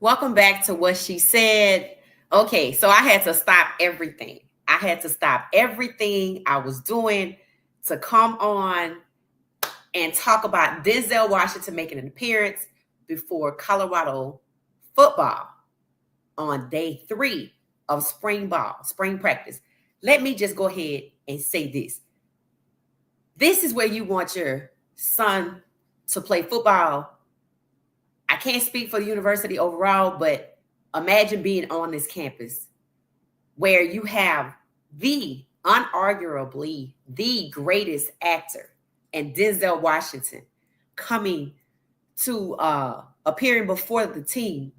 Welcome back to What She Said. Okay, so I had to stop everything. I had to stop everything I was doing to come on and talk about Denzel Washington making an appearance before Colorado football on day 3 of spring practice. Let me just go ahead and say this. This is where you want your son to play football. I can't speak for the university overall, but imagine being on this campus where you have unarguably, the greatest actor and Denzel Washington coming to appearing before the team.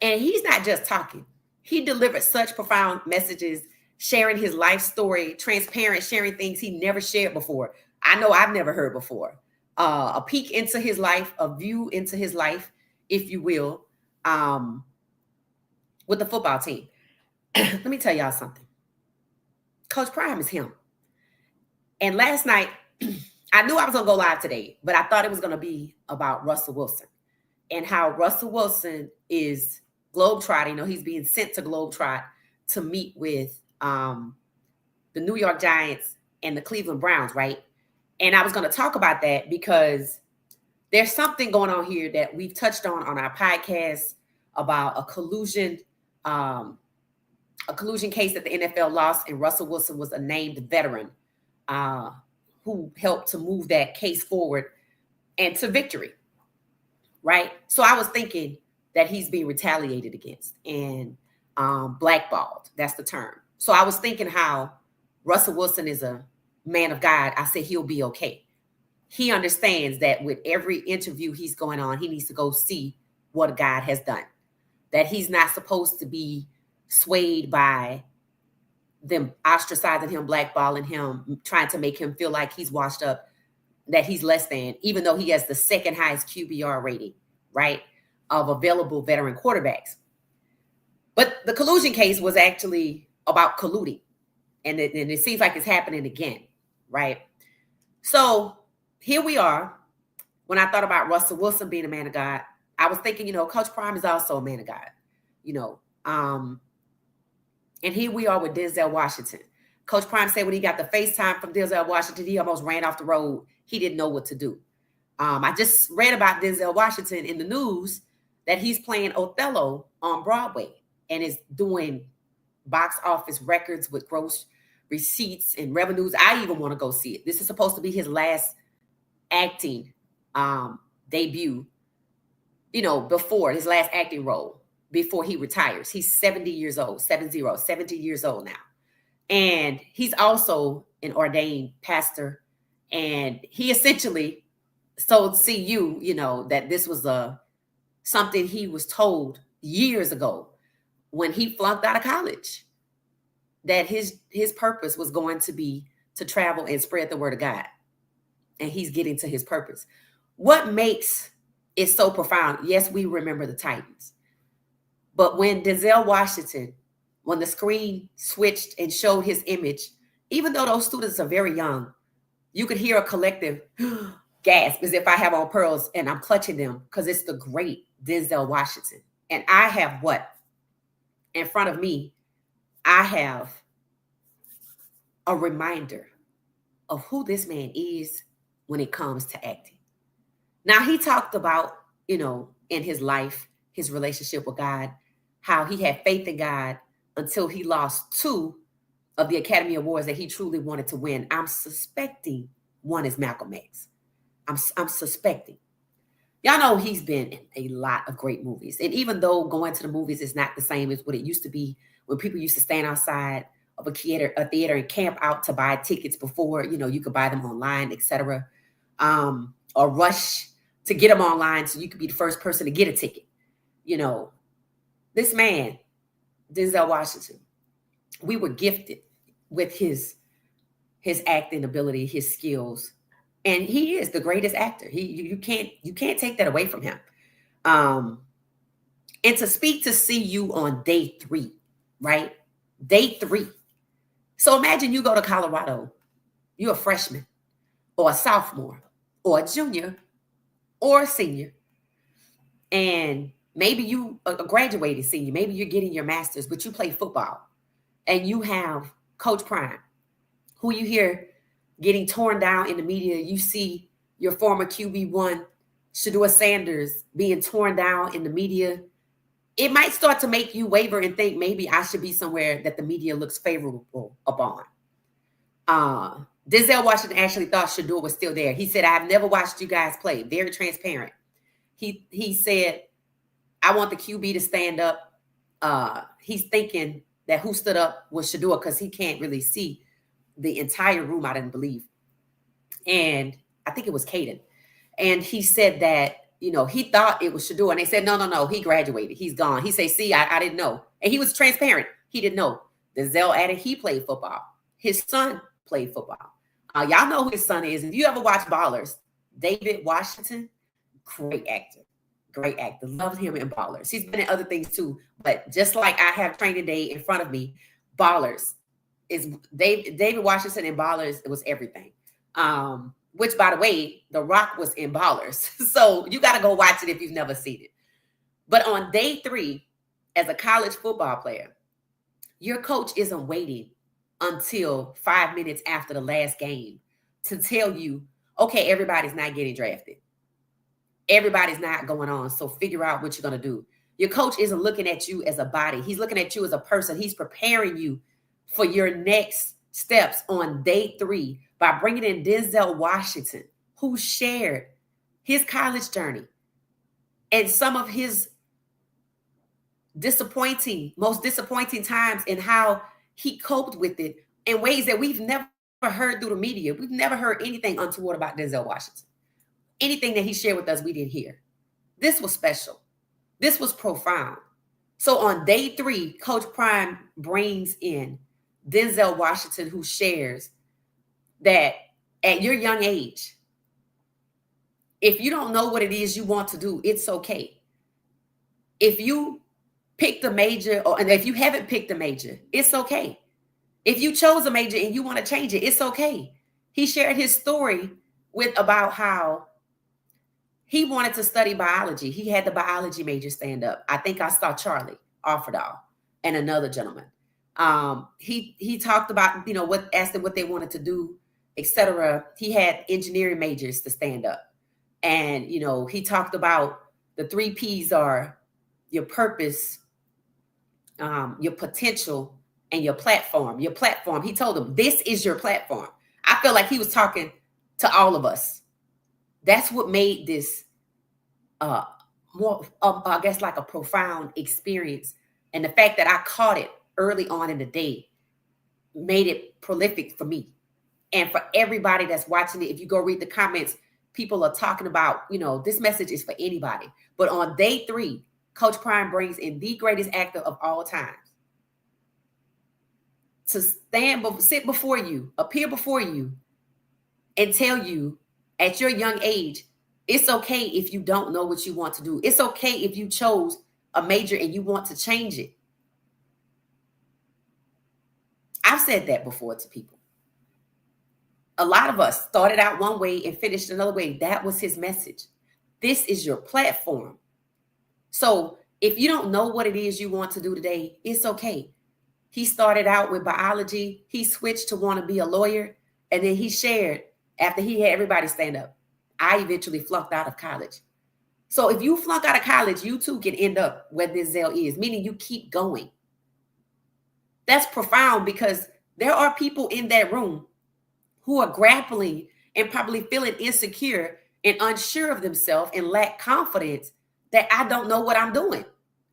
And he's not just talking. He delivered such profound messages, sharing his life story, transparent, sharing things he never shared before. I know I've never heard before. A peek into his life, a view into his life, if you will, with the football team. Let me tell y'all something. Coach Prime is him. And last night, I knew I was going to go live today, but I thought it was going to be about Russell Wilson and how Russell Wilson is globetrotting. You know, he's being sent to globetrot to meet with the New York Giants and the Cleveland Browns, right? And I was going to talk about that because there's something going on here that we've touched on our podcast about a collusion case that the NFL lost, and Russell Wilson was a named veteran who helped to move that case forward and to victory, right? So I was thinking that he's being retaliated against and blackballed. That's the term. So I was thinking how Russell Wilson is a man of God. I said he'll be okay. He understands that with every interview he's going on, he needs to go see what God has done, that he's not supposed to be swayed by them ostracizing him, blackballing him, trying to make him feel like he's washed up, that he's less than, even though he has the second highest QBR rating, right, of available veteran quarterbacks. But the collusion case was actually about colluding, and it seems like it's happening again, right? So here we are. When I thought about Russell Wilson being a man of God, I was thinking, Coach Prime is also a man of God, and here we are with Denzel Washington. Coach Prime said when he got the FaceTime from Denzel Washington, he almost ran off the road. He didn't know what to do. I just read about Denzel Washington in the news that he's playing Othello on Broadway and is doing box office records with gross receipts and revenues. I even want to go see it. This is supposed to be his last acting debut, before his last acting role before he retires. He's 70 years old, 70 years old now. And he's also an ordained pastor. And he essentially told CU, that this was something he was told years ago when he flunked out of college, that his purpose was going to be to travel and spread the word of God. And he's getting to his purpose. What makes it so profound? Yes, we remember the Titans. But when Denzel Washington, when the screen switched and showed his image, even though those students are very young, you could hear a collective gasp as if I have on pearls and I'm clutching them because it's the great Denzel Washington. And I have what? In front of me, I have a reminder of who this man is when it comes to acting. Now, he talked about, in his life, his relationship with God, how he had faith in God until he lost 2 of the Academy Awards that he truly wanted to win. I'm suspecting one is Malcolm X. I'm suspecting. Y'all know he's been in a lot of great movies. And even though going to the movies is not the same as what it used to be when people used to stand outside of a theater and camp out to buy tickets before, you could buy them online, etc. Or rush to get them online so you could be the first person to get a ticket. This man, Denzel Washington, we were gifted with his acting ability, his skills, and he is the greatest actor. You can't take that away from him. And to speak to CU on day 3, right? Day 3. So imagine you go to Colorado, you're a freshman or a sophomore or a junior or a senior, and Maybe you a graduated senior. Maybe you're getting your master's, but you play football and you have Coach Prime, who you hear getting torn down in the media. You see your former QB1, Shedeur Sanders, being torn down in the media. It might start to make you waver and think maybe I should be somewhere that the media looks favorable upon. Denzel Washington actually thought Shedeur was still there. He said, "I've never watched you guys play." Very transparent. He said, "I want the QB to stand up." He's thinking that who stood up was Shedeur because he can't really see the entire room, I didn't believe. And I think it was Caden. And he said that, he thought it was Shedeur. And they said, no, he graduated. He's gone. He said, "See, I didn't know." And he was transparent. He didn't know. Denzel added he played football. His son played football. Y'all know who his son is. If you ever watch Ballers, David Washington, great actor. Great actor. Loved him in Ballers. He's been in other things too. But just like I have Training Day in front of me, Ballers is David Washington in Ballers. It was everything. Which, by the way, The Rock was in Ballers. So you got to go watch it if you've never seen it. But on day 3, as a college football player, your coach isn't waiting until 5 minutes after the last game to tell you, okay, everybody's not getting drafted. Everybody's not going on. So figure out what you're going to do. Your coach isn't looking at you as a body. He's looking at you as a person. He's preparing you for your next steps on day 3 by bringing in Denzel Washington, who shared his college journey and some of his most disappointing times and how he coped with it in ways that we've never heard through the media. We've never heard anything untoward about Denzel Washington. Anything that he shared with us, we didn't hear. This was special. This was profound. So on day 3, Coach Prime brings in Denzel Washington, who shares that at your young age, if you don't know what it is you want to do, it's okay. If you picked a major, and if you haven't picked a major, it's okay. If you chose a major and you want to change it, it's okay. He shared his story about how he wanted to study biology. He had the biology major stand up. I think I saw Charlie Offerdahl and another gentleman. He talked about, asked them what they wanted to do, etc. He had engineering majors to stand up. And, he talked about the 3 Ps are your purpose, your potential, and your platform. Your platform, he told them, this is your platform. I feel like he was talking to all of us. That's what made this more, I guess, like a profound experience. And the fact that I caught it early on in the day made it prolific for me. And for everybody that's watching it, if you go read the comments, people are talking about, this message is for anybody. But on day 3, Coach Prime brings in the greatest actor of all time to sit before you, appear before you, and tell you at your young age, it's okay if you don't know what you want to do. It's okay if you chose a major and you want to change it. I've said that before to people. A lot of us started out one way and finished another way. That was his message. This is your platform. So if you don't know what it is you want to do today, it's okay. He started out with biology. He switched to want to be a lawyer. And then he shared, after he had everybody stand up, I eventually flunked out of college. So if you flunk out of college, you too can end up where Denzel is, meaning you keep going. That's profound because there are people in that room who are grappling and probably feeling insecure and unsure of themselves and lack confidence that I don't know what I'm doing.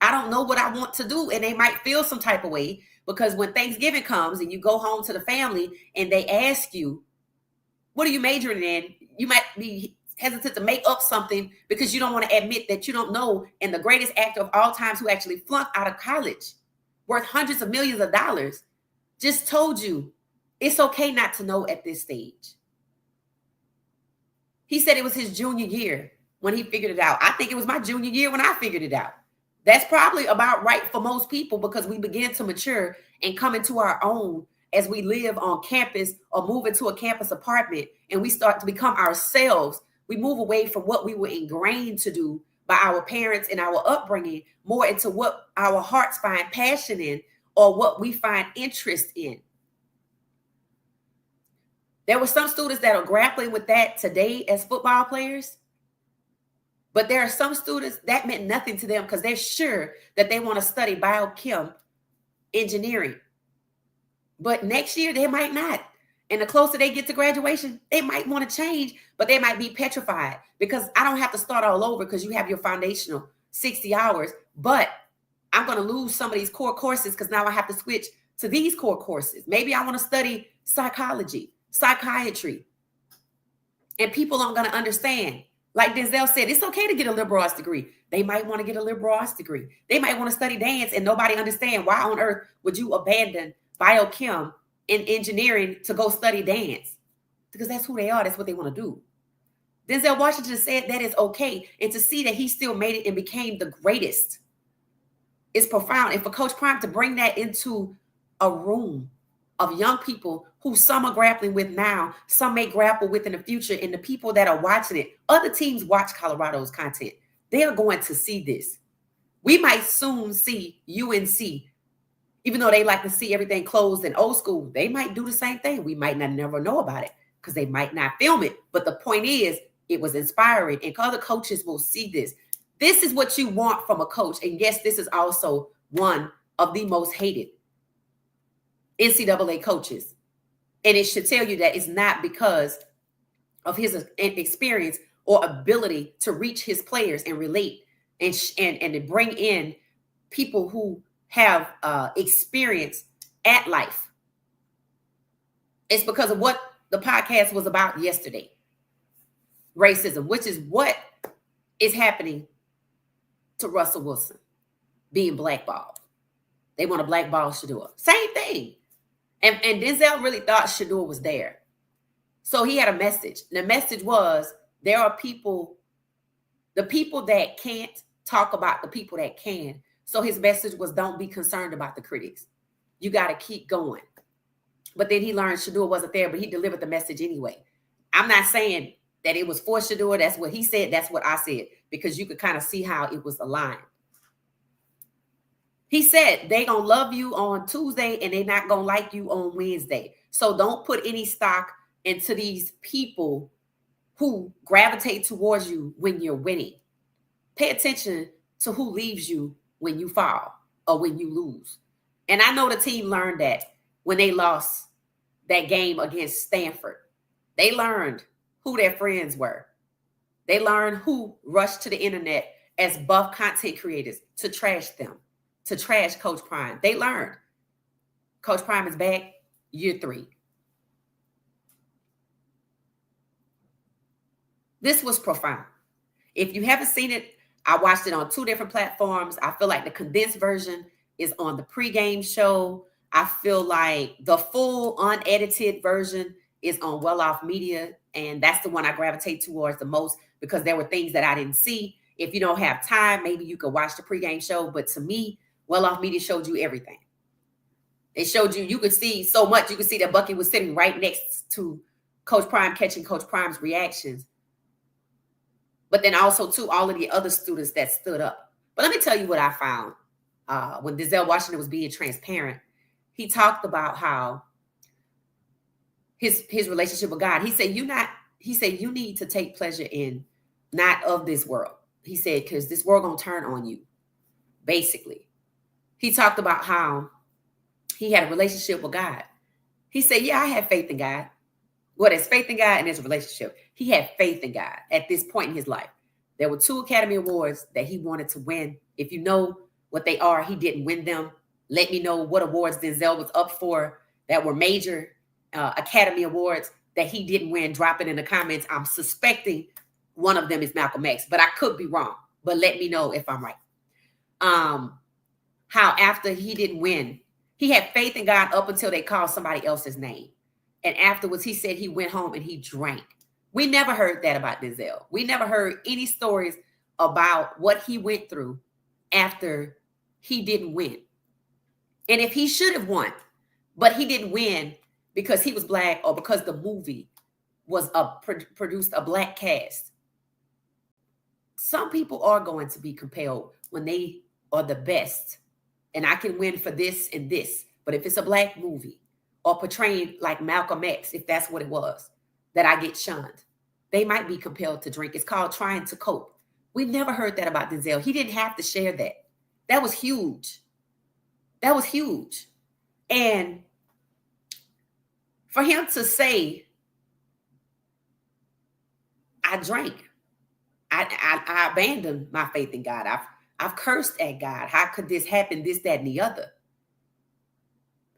I don't know what I want to do. And they might feel some type of way because when Thanksgiving comes and you go home to the family and they ask you, what are you majoring in? You might be hesitant to make up something because you don't want to admit that you don't know. And the greatest actor of all times who actually flunked out of college, worth hundreds of millions of dollars, just told you it's okay not to know at this stage. He said it was his junior year when he figured it out. I think it was my junior year when I figured it out. That's probably about right for most people because we begin to mature and come into our own as we live on campus or move into a campus apartment and we start to become ourselves. We move away from what we were ingrained to do by our parents and our upbringing more into what our hearts find passion in or what we find interest in. There were some students that are grappling with that today as football players, but there are some students that meant nothing to them because they're sure that they want to study biochem engineering. But next year they might not. And the closer they get to graduation, they might want to change, but they might be petrified because I don't have to start all over because you have your foundational 60 hours, but I'm going to lose some of these core courses because now I have to switch to these core courses. Maybe I want to study psychology, psychiatry, and people aren't going to understand. Like Denzel said, it's okay to get a liberal arts degree. They might want to get a liberal arts degree. They might want to study dance and nobody understand why on earth would you abandon biochem in engineering to go study dance, because that's who they are. That's what they want to do. Denzel Washington said that is okay. And to see that he still made it and became the greatest is profound. And for Coach Prime to bring that into a room of young people who some are grappling with now, some may grapple with in the future, and the people that are watching it, other teams watch Colorado's content. They are going to see this. We might soon see UNC. Even though they like to see everything closed and old school, they might do the same thing. We might not never know about it because they might not film it. But the point is, it was inspiring, and other coaches will see this. This is what you want from a coach. And yes, this is also one of the most hated NCAA coaches. And it should tell you that it's not because of his experience or ability to reach his players and relate and to bring in people who have experience at life. It's because of what the podcast was about yesterday. Racism, which is what is happening to Russell Wilson being blackballed. They want to blackball Shedeur. Same thing. And Denzel really thought Shedeur was there. So he had a message. The message was, there are people, the people that can't talk about the people that can. So his message was, don't be concerned about the critics. You got to keep going. But then he learned Shedeur wasn't there, but he delivered the message anyway. I'm not saying that it was for Shedeur. That's what he said. That's what I said, because you could kind of see how it was aligned. He said they going to love you on Tuesday and they're not going to like you on Wednesday. So don't put any stock into these people who gravitate towards you when you're winning. Pay attention to who leaves you when you fall or when you lose. And I know the team learned that when they lost that game against Stanford. They learned who their friends were. They learned who rushed to the internet as buff content creators to trash them, to trash Coach Prime. They learned. Coach Prime is back year 3. This was profound. If you haven't seen it, I watched it on 2 different platforms. I feel like the condensed version is on the pregame show. I feel like the full unedited version is on Well Off Media. And that's the one I gravitate towards the most because there were things that I didn't see. If you don't have time, maybe you could watch the pregame show. But to me, Well Off Media showed you everything. It showed you, you could see so much. You could see that Bucky was sitting right next to Coach Prime, catching Coach Prime's reactions. But then also, too, all of the other students that stood up. But let me tell you what I found when Denzel Washington was being transparent. He talked about how his relationship with God. He said, you need to take pleasure in not of this world. He said, because this world gonna turn on you, basically. He talked about how he had a relationship with God. He said, yeah, I have faith in God. Well, there's faith in God and there's a relationship. He had faith in God at this point in his life. There were 2 Academy Awards that he wanted to win. If you know what they are, he didn't win them. Let me know what awards Denzel was up for that were major Academy Awards that he didn't win. Drop it in the comments. I'm suspecting one of them is Malcolm X, but I could be wrong. But let me know if I'm right. How after he didn't win, he had faith in God up until they called somebody else's name. And afterwards, he said he went home and he drank. We never heard that about Denzel. We never heard any stories about what he went through after he didn't win. And if he should have won, but he didn't win because he was black or because the movie was produced a black cast. some people are going to be compelled when they are the best, and I can win for this and this. But if it's a black movie or portraying like Malcolm X, if that's what it was, that I get shunned, they might be compelled to drink. It's called trying to cope. We never heard that about Denzel. He didn't have to share that. That was huge. That was huge. And for him to say, I drank, I abandoned my faith in God. I've cursed at God. How could this happen? This, that, and the other.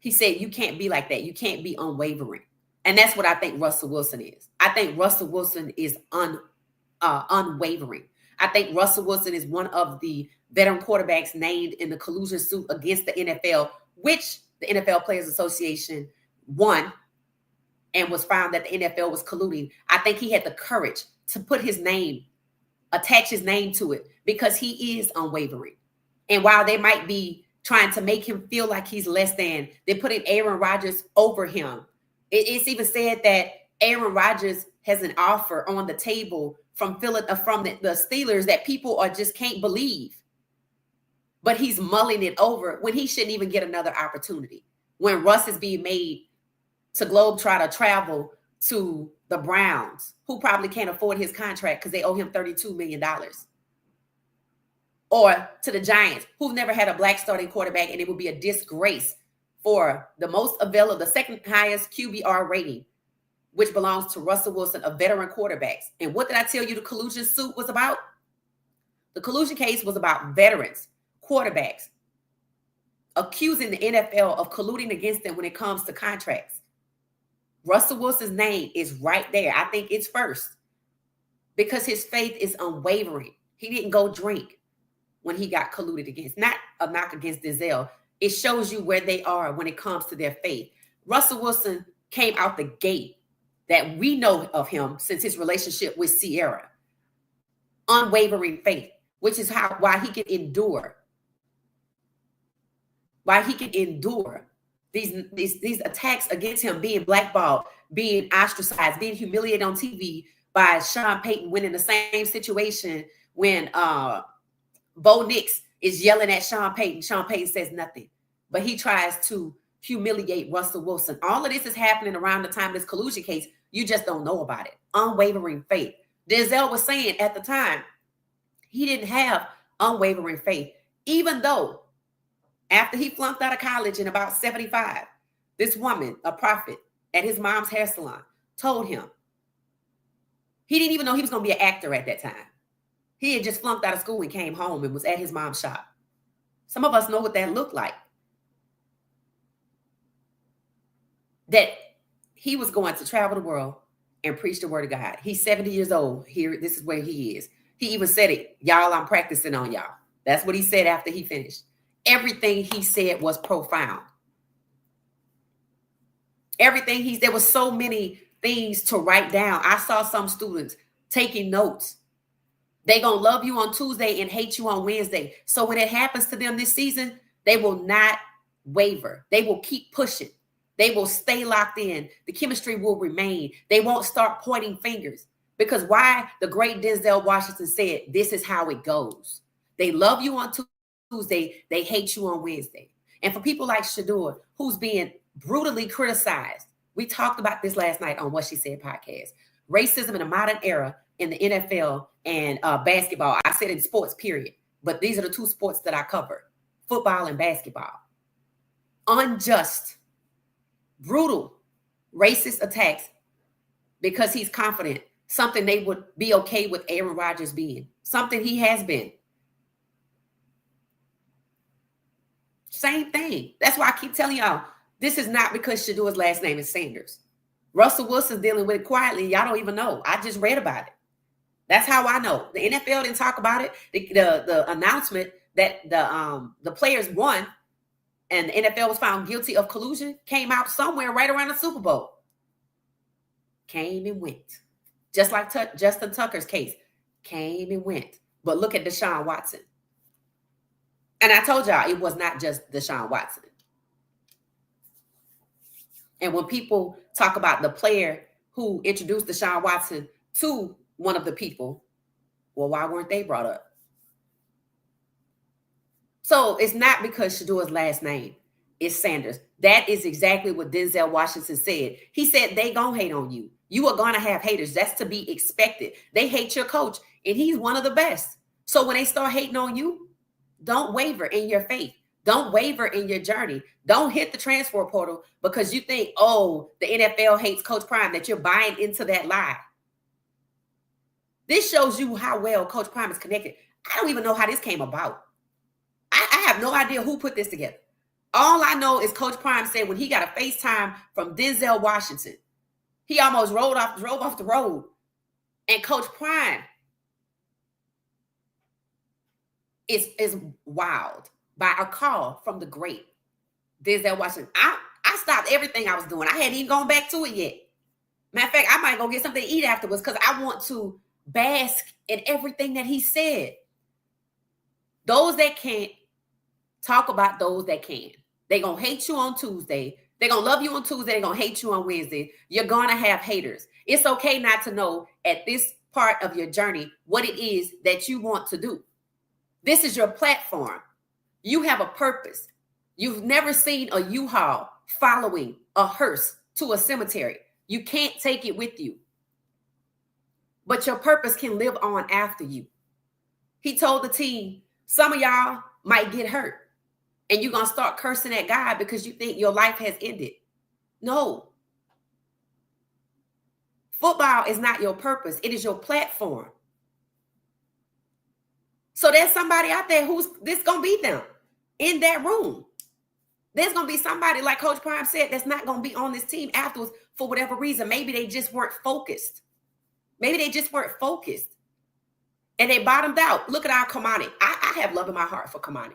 He said, you can't be like that. You can't be unwavering. And that's what I think Russell Wilson is. I think Russell Wilson is unwavering. I think Russell Wilson is one of the veteran quarterbacks named in the collusion suit against the NFL, which the NFL Players Association won and was found that the NFL was colluding. I think he had the courage to put his name, attach his name to it, because he is unwavering. And while they might be trying to make him feel like he's less than, they're putting Aaron Rodgers over him. It's even said that Aaron Rodgers has an offer on the table from the Steelers that people are just can't believe. But he's mulling it over when he shouldn't even get another opportunity. When Russ is being made to globetrot travel to the Browns, who probably can't afford his contract because they owe him $32 million. Or to the Giants, who've never had a black starting quarterback, and it would be a disgrace for the most available, the second highest QBR rating, which belongs to Russell Wilson, a veteran quarterbacks. And what did I tell you the collusion suit was about? The collusion case was about veterans, quarterbacks, accusing the NFL of colluding against them when it comes to contracts. Russell Wilson's name is right there. I think it's first because his faith is unwavering. He didn't go drink when he got colluded against. Not a knock against Denzel. It shows you where they are when it comes to their faith. Russell Wilson came out the gate that we know of him since his relationship with Sierra. Unwavering faith, which is why he can endure. Why he can endure these attacks against him, being blackballed, being ostracized, being humiliated on TV by Sean Payton winning the same situation when Bo Nix is yelling at Sean Payton. Sean Payton says nothing, but he tries to humiliate Russell Wilson. All of this is happening around the time of this collusion case. You just don't know about it. Unwavering faith. Denzel was saying at the time, he didn't have unwavering faith, even though after he flunked out of college in about 75, this woman, a prophet at his mom's hair salon, told him he didn't even know he was going to be an actor at that time. He had just flunked out of school and came home and was at his mom's shop. Some of us know what that looked like. That he was going to travel the world and preach the word of God. He's 70 years old. Here, this is where he is. He even said it. Y'all, I'm practicing on y'all. That's what he said after he finished. Everything he said was profound. There was so many things to write down. I saw some students taking notes. They gonna love you on Tuesday and hate you on Wednesday. So when it happens to them this season, they will not waver. They will keep pushing. They will stay locked in. The chemistry will remain. They won't start pointing fingers. Because why? The great Denzel Washington said, this is how it goes. They love you on Tuesday. They hate you on Wednesday. And for people like Shador, who's being brutally criticized, we talked about this last night on What She Said podcast. Racism in a modern era in the NFL and basketball. I said in sports, period. But these are the two sports that I cover. Football and basketball. Unjust, brutal, racist attacks because he's confident. Something they would be okay with Aaron Rodgers being. Something he has been. Same thing. That's why I keep telling y'all, this is not because Shador's last name is Sanders. Russell Wilson's dealing with it quietly. Y'all don't even know. I just read about it. That's how I know. The NFL didn't talk about it. The announcement that the players won and the NFL was found guilty of collusion came out somewhere right around the Super Bowl. Came and went. Just like Justin Tucker's case. Came and went. But look at Deshaun Watson. And I told y'all it was not just Deshaun Watson. And when people talk about the player who introduced Deshaun Watson to one of the people, Well, why weren't they brought up? So it's not because Shadour's last name is Sanders. That is exactly what Denzel Washington said. He said they gonna hate on you. You are gonna have haters. That's to be expected. They hate your coach, and he's one of the best. So when they start hating on you, don't waver in your faith. Don't waver in your journey. Don't hit the transfer portal because you think, oh, the NFL hates Coach Prime, that you're buying into that lie. This shows you how well Coach Prime is connected. I don't even know how this came about. I have no idea who put this together. All I know is Coach Prime said when he got a FaceTime from Denzel Washington, he almost drove off the road. And Coach Prime is wowed by a call from the great Denzel Washington. I stopped everything I was doing. I hadn't even gone back to it yet. Matter of fact, I might go get something to eat afterwards because I want to bask in everything that he said. Those that can't talk about those that can. They're going to hate you on Tuesday. They're going to love you on Tuesday. They're going to hate you on Wednesday. You're going to have haters. It's okay not to know at this part of your journey what it is that you want to do. This is your platform. You have a purpose. You've never seen a U-Haul following a hearse to a cemetery. You can't take it with you. But your purpose can live on after you. He told the team, some of y'all might get hurt. And you're going to start cursing at God because you think your life has ended. No. Football is not your purpose. It is your platform. So there's somebody out there who's this going to be them in that room. There's going to be somebody, like Coach Prime said, that's not going to be on this team afterwards for whatever reason. Maybe they just weren't focused. Maybe they just weren't focused. And they bottomed out. Look at our Kamani. I have love in my heart for Kamani.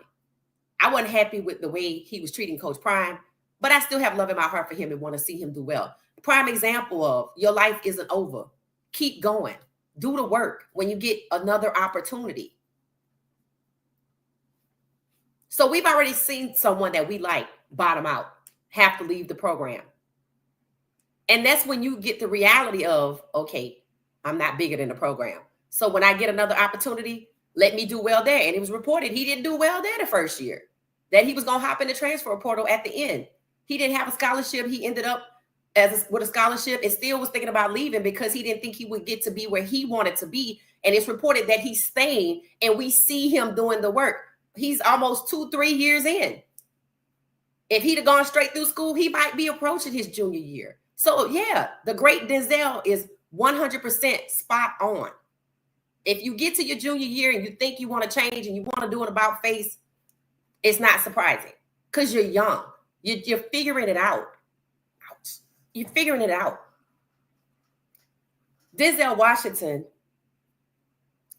I wasn't happy with the way he was treating Coach Prime, but I still have love in my heart for him and want to see him do well. Prime example of your life isn't over. Keep going. Do the work when you get another opportunity. So we've already seen someone that we like bottom out, have to leave the program. And that's when you get the reality of, okay, I'm not bigger than the program. So when I get another opportunity, let me do well there. And it was reported he didn't do well there the first year, that he was going to hop in the transfer portal at the end. He didn't have a scholarship. He ended up with a scholarship and still was thinking about leaving because he didn't think he would get to be where he wanted to be. And it's reported that he's staying, and we see him doing the work. He's almost 2-3 years in. If he'd have gone straight through school, he might be approaching his junior year. So, yeah, the great Denzel is 100% spot on. If you get to your junior year and you think you want to change and you want to do an about face, it's not surprising because you're young. You're figuring it out. Ouch. You're figuring it out. Denzel Washington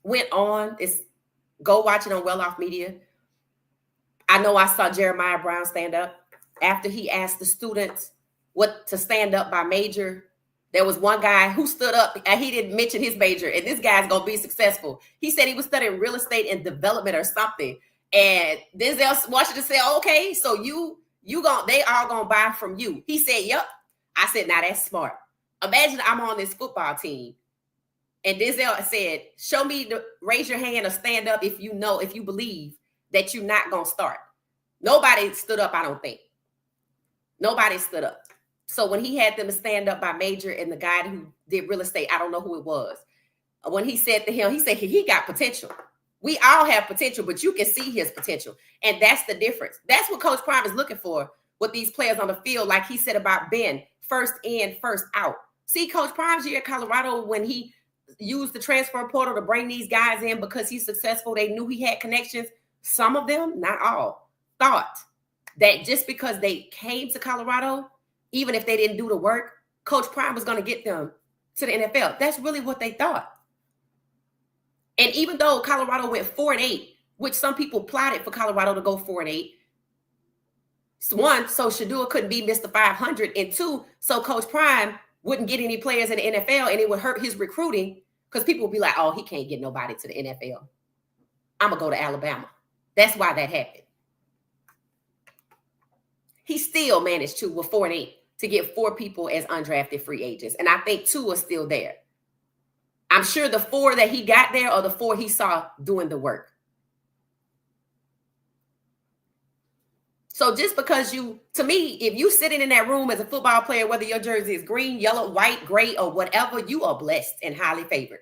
went on. Go watch it on Well Off Media. I know I saw Jeremiah Brown stand up after he asked the students what to stand up by major. There was one guy who stood up and he didn't mention his major, and this guy's going to be successful. He said he was studying real estate and development or something. And Denzel Washington said, okay, so they all going to buy from you. He said, yep. I said, now that's smart. Imagine I'm on this football team. And Denzel said, show me, raise your hand or stand up if you believe that you're not going to start. Nobody stood up, I don't think. Nobody stood up. So when he had them stand up by major and the guy who did real estate, I don't know who it was. When he said to him, he said, he got potential. We all have potential, but you can see his potential. And that's the difference. That's what Coach Prime is looking for with these players on the field. Like he said about Ben, first in, first out. See, Coach Prime's year at Colorado, when he used the transfer portal to bring these guys in because he's successful, they knew he had connections. Some of them, not all, thought that just because they came to Colorado, even if they didn't do the work, Coach Prime was going to get them to the NFL. That's really what they thought. And even though Colorado went 4-8, which some people plotted for Colorado to go 4-8, one, so Shadour couldn't be Mr. 500, and two, so Coach Prime wouldn't get any players in the NFL, and it would hurt his recruiting because people would be like, oh, he can't get nobody to the NFL. I'm going to go to Alabama. That's why that happened. He still managed to, with 4-8, to get 4 people as undrafted free agents. And I think 2 are still there. I'm sure the 4 that he got there are the 4 he saw doing the work. So just because to me, if you sitting in that room as a football player, whether your jersey is green, yellow, white, gray, or whatever, you are blessed and highly favored.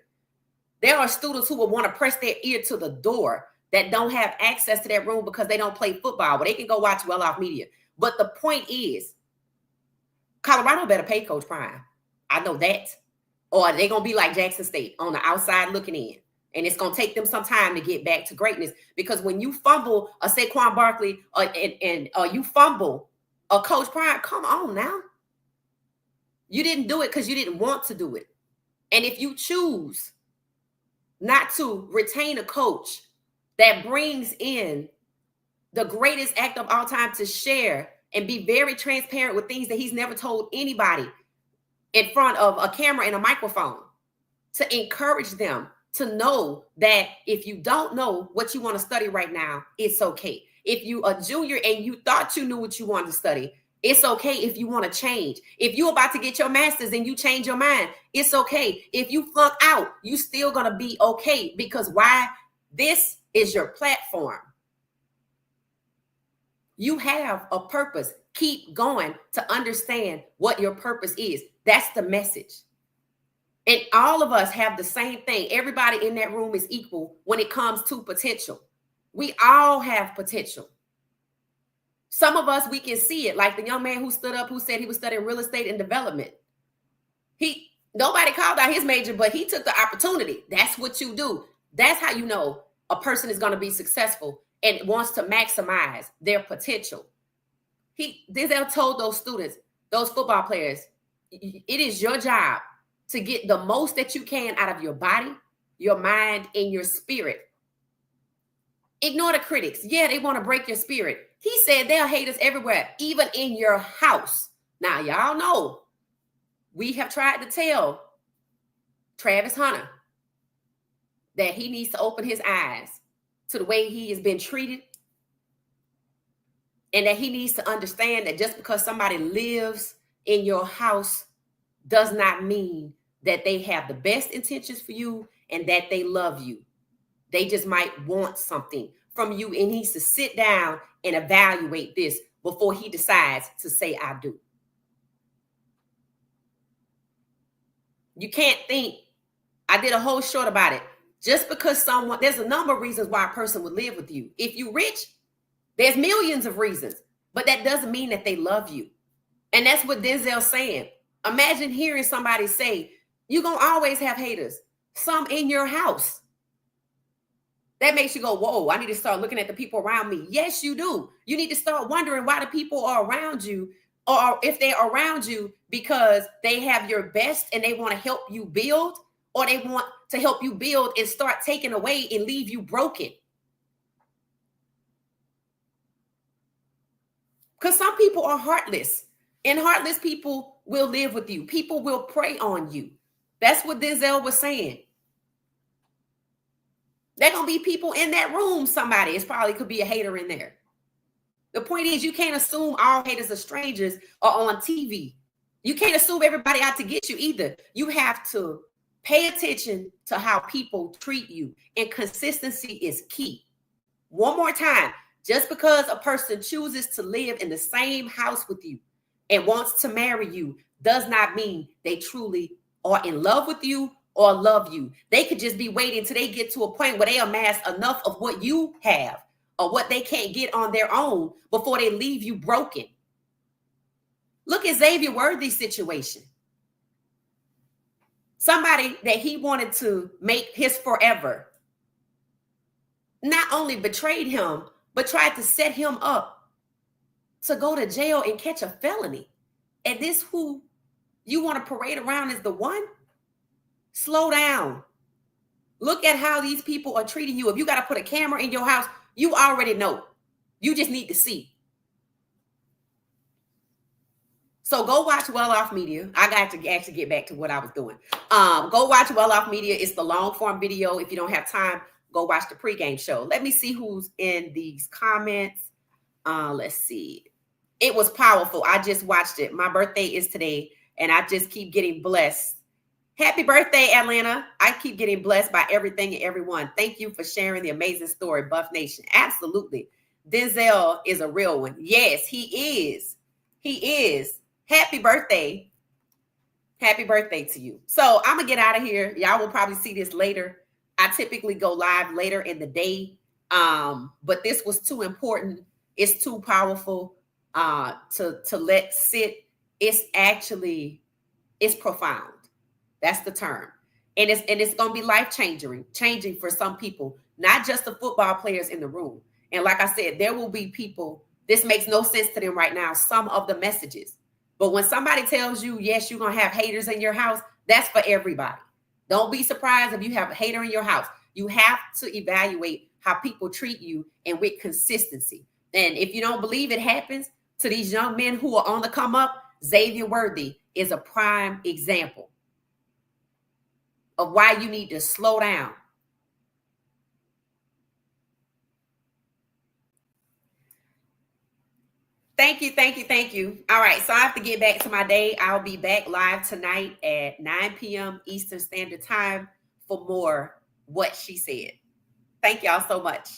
There are students who will want to press their ear to the door that don't have access to that room because they don't play football, but they can go watch Well Off Media. But the point is, Colorado better pay Coach Prime. I know that. Or they're going to be like Jackson State on the outside looking in. And it's going to take them some time to get back to greatness. Because when you fumble a Saquon Barkley and you fumble a Coach Prime, come on now. You didn't do it because you didn't want to do it. And if you choose not to retain a coach that brings in the greatest act of all time to share and be very transparent with things that he's never told anybody in front of a camera and a microphone, to encourage them to know that if you don't know what you want to study right now, it's okay. If you a junior and you thought you knew what you wanted to study, it's okay if you want to change. If you're about to get your master's and you change your mind, it's okay. If you flunk out, you still going to be okay. Because why? This is your platform. You have a purpose. Keep going to understand what your purpose is. That's the message. And all of us have the same thing. Everybody in that room is equal when it comes to potential. We all have potential. Some of us, we can see it, like the young man who stood up, who said he was studying real estate and development. Nobody called out his major, but he took the opportunity. That's what you do. That's how you know a person is going to be successful and wants to maximize their potential. Denzel told those students, those football players, it is your job to get the most that you can out of your body, your mind, and your spirit. Ignore the critics. Yeah, they want to break your spirit. He said they'll hate us everywhere, even in your house. Now, y'all know we have tried to tell Travis Hunter that he needs to open his eyes to the way he has been treated, and that he needs to understand that just because somebody lives in your house does not mean that they have the best intentions for you and that they love you. They just might want something from you, and he needs to sit down and evaluate this before he decides to say, I do. You can't think, I did a whole short about it. Just because there's a number of reasons why a person would live with you. If you're rich, there's millions of reasons, but that doesn't mean that they love you. And that's what Denzel's saying. Imagine hearing somebody say, you're going to always have haters, some in your house. That makes you go, whoa, I need to start looking at the people around me. Yes, you do. You need to start wondering why the people are around you, or if they're around you because they have your best and they want to help you build, or they want to help you build and start taking away and leave you broken. Because some people are heartless, and heartless people will live with you. People will prey on you. That's what Denzel was saying. There going to be people in that room. Somebody, it probably could be a hater in there. The point is, you can't assume all haters are strangers or on TV. You can't assume everybody out to get you either. You have to pay attention to how people treat you, and consistency is key. One more time, just because a person chooses to live in the same house with you and wants to marry you does not mean they truly are in love with you or love you. They could just be waiting till they get to a point where they amass enough of what you have or what they can't get on their own before they leave you broken. Look at Xavier Worthy's situation. Somebody that he wanted to make his forever not only betrayed him, but tried to set him up to go to jail and catch a felony. And this who you want to parade around as the one? Slow down. Look at how these people are treating you. If you got to put a camera in your house, you already know. You just need to see. So go watch Well Off Media. I got to actually get back to what I was doing. Go watch Well Off Media. It's the long form video. If you don't have time, go watch the pregame show. Let me see who's in these comments. Let's see. It was powerful. I just watched it. My birthday is today, and I just keep getting blessed Happy birthday, Atlanta. I keep getting blessed by everything and everyone. Thank you for sharing the amazing story, Buff Nation. Absolutely. Denzel is a real one. Yes, he is. He is. Happy birthday. Happy birthday to you. So I'm going to get out of here. Y'all will probably see this later. I typically go live later in the day. But this was too important. It's too powerful to let sit. It's profound. That's the term. And it's gonna be life changing for some people, not just the football players in the room. And like I said, there will be people, this makes no sense to them right now, some of the messages. But when somebody tells you, yes, you're gonna have haters in your house, that's for everybody. Don't be surprised if you have a hater in your house. You have to evaluate how people treat you and with consistency. And if you don't believe it happens to these young men who are on the come up, Xavier Worthy is a prime example of why you need to slow down. Thank you, thank you, thank you. All right, so I have to get back to my day. I'll be back live tonight at 9 p.m. Eastern Standard Time for more What She Said. Thank y'all so much.